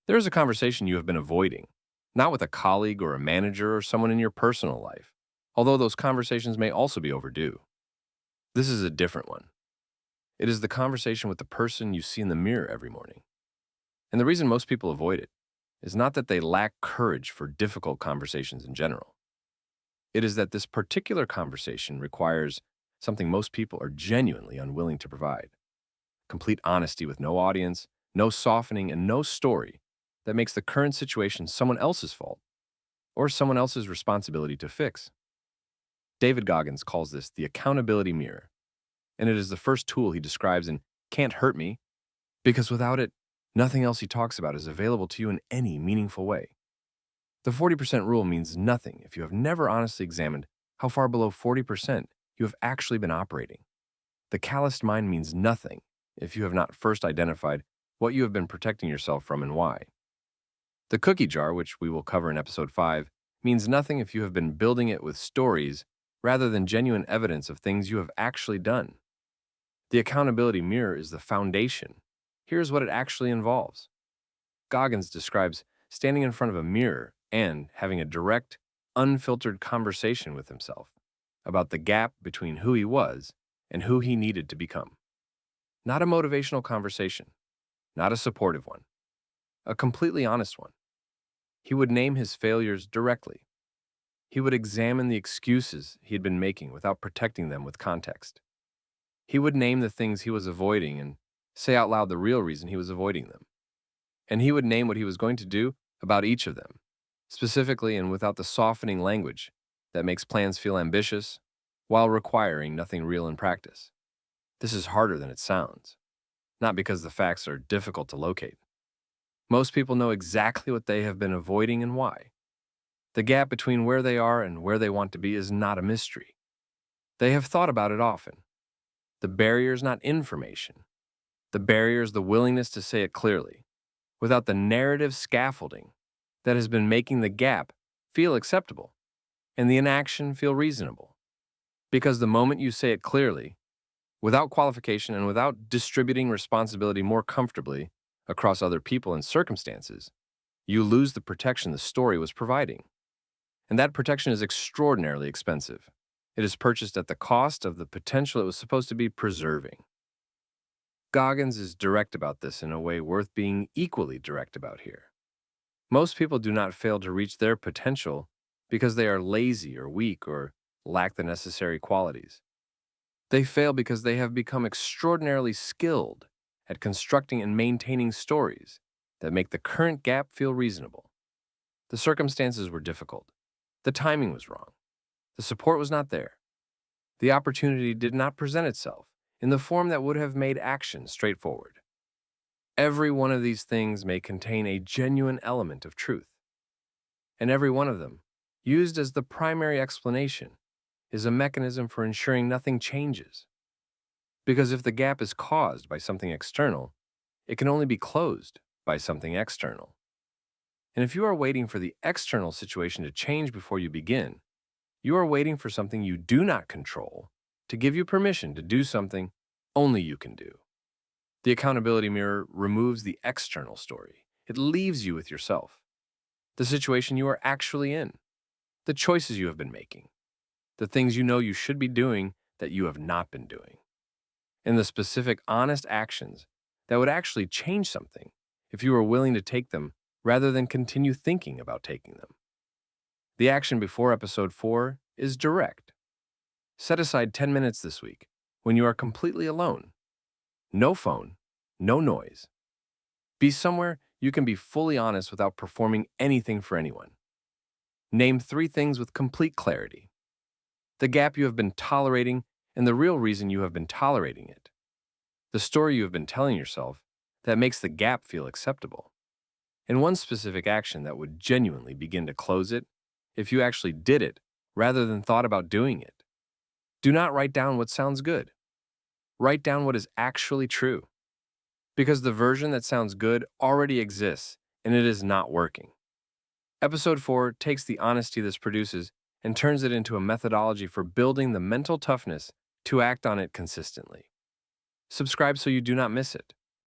There is a conversation you have been avoiding, not with a colleague or a manager or someone in your personal life, although those conversations may also be overdue. This is a different one. It is the conversation with the person you see in the mirror every morning. And the reason most people avoid it is not that they lack courage for difficult conversations in general. It is that this particular conversation requires something most people are genuinely unwilling to provide: complete honesty with no audience, no softening, and no story that makes the current situation someone else's fault or someone else's responsibility to fix. David Goggins calls this the accountability mirror, and it is the first tool he describes in Can't Hurt Me, because without it, nothing else he talks about is available to you in any meaningful way. The 40% rule means nothing if you have never honestly examined how far below 40% you have actually been operating. The calloused mind means nothing if you have not first identified what you have been protecting yourself from and why. The cookie jar, which we will cover in episode 5, means nothing if you have been building it with stories rather than genuine evidence of things you have actually done. The accountability mirror is the foundation. Here's what it actually involves. Goggins describes standing in front of a mirror and having a direct, unfiltered conversation with himself about the gap between who he was and who he needed to become. Not a motivational conversation, not a supportive one, a completely honest one. He would name his failures directly. He would examine the excuses he had been making without protecting them with context. He would name the things he was avoiding and say out loud the real reason he was avoiding them. And he would name what he was going to do about each of them, specifically and without the softening language that makes plans feel ambitious while requiring nothing real in practice. This is harder than it sounds, not because the facts are difficult to locate. Most people know exactly what they have been avoiding and why. The gap between where they are and where they want to be is not a mystery. They have thought about it often. The barrier is not information. The barrier is the willingness to say it clearly, without the narrative scaffolding that has been making the gap feel acceptable and the inaction feel reasonable. Because the moment you say it clearly, without qualification and without distributing responsibility more comfortably across other people and circumstances, you lose the protection the story was providing. And that protection is extraordinarily expensive. It is purchased at the cost of the potential it was supposed to be preserving. Goggins is direct about this in a way worth being equally direct about here. Most people do not fail to reach their potential because they are lazy or weak or lack the necessary qualities. They fail because they have become extraordinarily skilled at constructing and maintaining stories that make the current gap feel reasonable. The circumstances were difficult. The timing was wrong. The support was not there. The opportunity did not present itself in the form that would have made action straightforward. Every one of these things may contain a genuine element of truth, and every one of them, used as the primary explanation, is a mechanism for ensuring nothing changes. Because if the gap is caused by something external, it can only be closed by something external. And if you are waiting for the external situation to change before you begin, you are waiting for something you do not control to give you permission to do something only you can do. The accountability mirror removes the external story. It leaves you with yourself, the situation you are actually in, the choices you have been making, the things you know you should be doing that you have not been doing, and the specific honest actions that would actually change something if you were willing to take them rather than continue thinking about taking them. The action before episode 4 is direct. Set aside 10 minutes this week when you are completely alone. No phone, no noise. Be somewhere you can be fully honest without performing anything for anyone. Name 3 things with complete clarity: the gap you have been tolerating and the real reason you have been tolerating it. The story you have been telling yourself that makes the gap feel acceptable. And one specific action that would genuinely begin to close it if you actually did it rather than thought about doing it. Do not write down what sounds good. Write down what is actually true. Because the version that sounds good already exists and it is not working. Episode 4 takes the honesty this produces and turns it into a methodology for building the mental toughness to act on it consistently. Subscribe so you do not miss it.